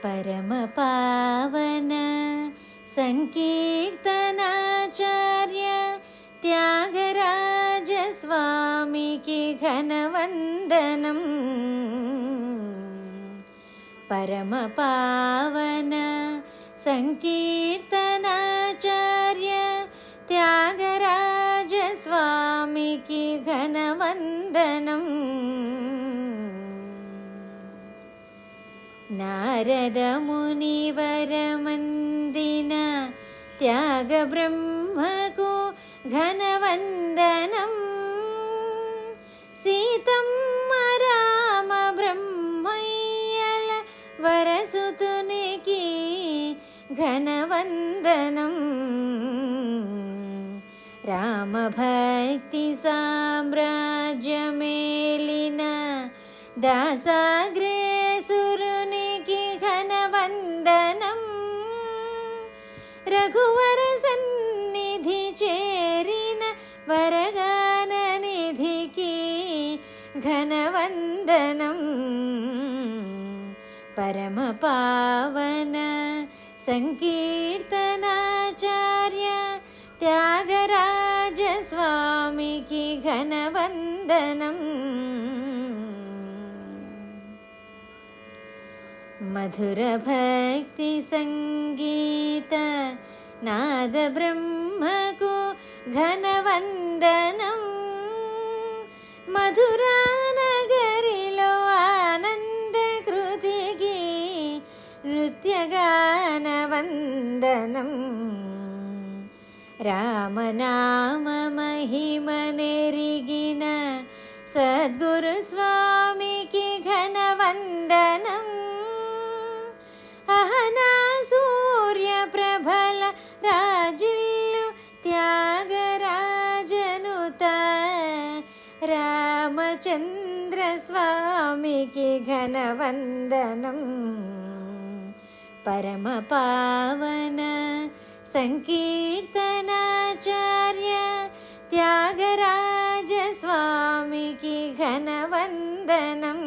పరమ పావన సంకీర్తనాచార్య త్యాగరాజ స్వామికి ఘనవందనం. పరమ పావన సంకీర్తనాచార్య త్యాగరాజ స్వామికి ఘనవందనం. నారద మునివరమందిన త్యాగ బ్రహ్మకు ఘనవందనం. సీతమ్మ రామ బ్రహ్మయ్యల వరసుతునికి ఘనవందనం. రామభక్తి సామ్రాజ్యమేలిన దాసాగ్రేసురునికి ఘనవందనం. రఘువర సన్నిధి చేరిన వరగాన నిధికి ఘనవందనం. పరమ పావన సంకీర్తనాచార్య త్యాగరాజ స్వామికి ఘనవందనం. మధుర భక్తి సంగీత నాద బ్రహ్మకు ఘనవందనం. మధురా నగరిలో ఆనంద కృతికి నృత్యగాన వందనం. రామనామ మహిమ నెరిగిన సద్గురు స్వామికి ఘనవందనం. అహనా సూర్య ప్రభల రాజిల్లు త్యాగరాజనుత రామచంద్ర స్వామికి ఘనవందనం. పరమ పావన సంకీర్తనాచార్య త్యాగరాజ స్వామికి ఘనవందనం.